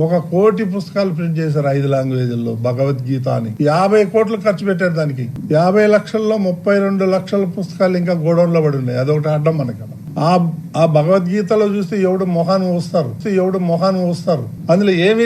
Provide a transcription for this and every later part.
1 కోటి పుస్తకాలు ప్రింట్ చేశారు 5 లాంగ్వేజ్ల్లో భగవద్గీత అని. 50 కోట్లు ఖర్చు పెట్టారు దానికి. 50 లక్షల్లో 32 లక్షల పుస్తకాలు ఇంకా గోడౌన్లో పడి ఉన్నాయి. అదొకటి అడ్డం మనకి. ఆ భగవద్గీతలో చూస్తే ఎవడు మొహాన్ని వస్తారు. అందులో ఏమీ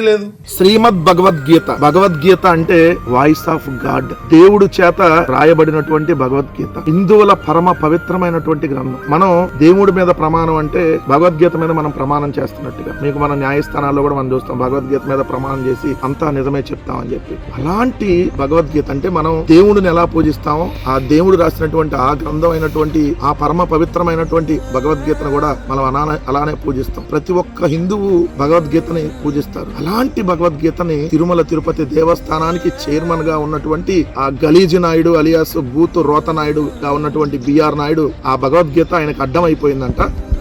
లేదు. శ్రీమద్ భగవద్గీత అంటే వాయిస్ ఆఫ్ గాడ్, దేవుడు చేత రాయబడినటువంటి భగవద్గీత, హిందువుల పరమ పవిత్రమైనటువంటి గ్రంథం. మనం దేవుడి మీద ప్రమాణం అంటే భగవద్గీత మీద మనం ప్రమాణం చేస్తున్నట్టుగా. మీకు మన న్యాయస్థానాల్లో కూడా మనం చూస్తాం, భగవద్గీత మీద ప్రమాణం చేసి అంతా నిజమే చెప్తామని చెప్పి. అలాంటి భగవద్గీత అంటే మనం దేవుడిని ఎలా పూజిస్తామో, ఆ దేవుడు రాసినటువంటి ఆ గ్రంథం అయినటువంటి ఆ పరమ పవిత్రమైనటువంటి భగవద్గీతను కూడా మనం అలానే పూజిస్తాం. ప్రతి ఒక్క హిందువు భగవద్గీతని పూజిస్తారు. అలాంటి భగవద్గీతని తిరుమల తిరుపతి దేవస్థానానికి చైర్మన్ గా ఉన్నటువంటి ఆ గలీజి నాయుడు అలియాస్ బూతు రోత నాయుడు గా ఉన్నటువంటి బిఆర్ నాయుడు ఆ భగవద్గీత ఆయనకు అడ్డం అయిపోయిందంట.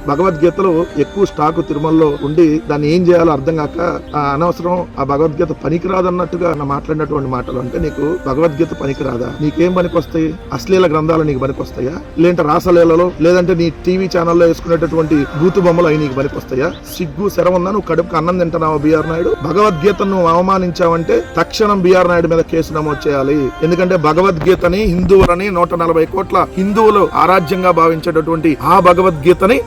భగవద్గీతలో ఎక్కువ స్టాకు తిరుమలలో ఉండి దాన్ని ఏం చేయాలో అర్థం కాక అనవసరం ఆ భగవద్గీత పనికిరాదన్నట్టుగా మాట్లాడినటువంటి మాటలు. అంటే నీకు భగవద్గీత పనికిరాదా? నీకేం పనికొస్తాయి? అశ్లీల గ్రంథాలు నీకు పనికొస్తాయా? లేదంటే రాసలీలలో, లేదంటే నీ టీవీ ఛానల్లో వేసుకునేటటువంటి బూతు బొమ్మలు అవి నీకు పనికొస్తాయా? సిగ్గు శరముందా? నువ్వు కడుపుకి అన్నం తింటున్నావు బిఆర్ నాయుడు? భగవద్గీతను నువ్వు అవమానించావంటే తక్షణం బిఆర్ నాయుడు మీద కేసు నమోదు చేయాలి. ఎందుకంటే భగవద్గీతని హిందువులని 140 కోట్ల హిందువులు ఆరాధ్యంగా భావించేటటువంటి ఆ భగవద్గీతని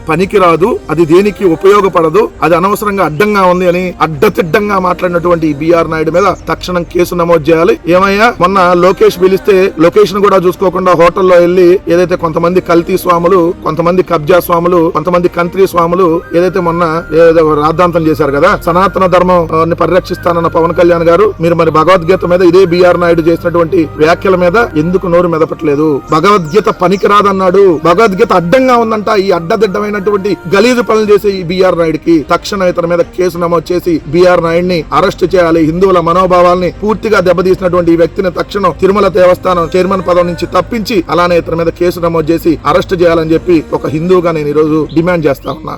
రాదు, అది దేనికి ఉపయోగపడదు, అది అనవసరంగా అడ్డంగా ఉంది అని అడ్డతిడ్డంగా మాట్లాడినటువంటి బిఆర్ నాయుడు మీద తక్షణం కేసు నమోదు చేయాలి. ఏమయ్యా, మొన్న లోకేష్ పిలిస్తే లొకేషన్ కూడా చూసుకోకుండా హోటల్లో వెళ్లి ఏదైతే కొంతమంది కల్తీ స్వాములు, కొంతమంది కబ్జా స్వాములు, కొంతమంది కంత్రి స్వాములు ఏదైతే మొన్న రాద్ధాంతం చేశారు కదా, సనాతన ధర్మం పరిరక్షిస్తానన్న పవన్ కళ్యాణ్ గారు, మీరు మరి భగవద్గీత మీద ఇదే బిఆర్ నాయుడు చేసినటువంటి వ్యాఖ్యల మీద ఎందుకు నోరు మెదపట్లేదు? భగవద్గీత పనికిరాదన్నాడు, భగవద్గీత అడ్డంగా ఉందంట. ఈ అడ్డదిడ్డమైనటువంటి గలీజు పనులు చేసే ఈ బిఆర్ నాయుడికి తక్షణం ఇతని మీద కేసు నమోదు చేసి బిఆర్ నాయుడిని అరెస్ట్ చేయాలి. హిందువుల మనోభావాల్ని పూర్తిగా దెబ్బతీసినటువంటి ఈ వ్యక్తిని తక్షణం తిరుమల దేవస్థానం చైర్మన్ పదవి నుంచి తప్పించి అలానే ఇతని మీద కేసు నమోదు చేసి అరెస్ట్ చేయాలని చెప్పి ఒక హిందువుగా నేను ఈ రోజు డిమాండ్ చేస్తా ఉన్నా.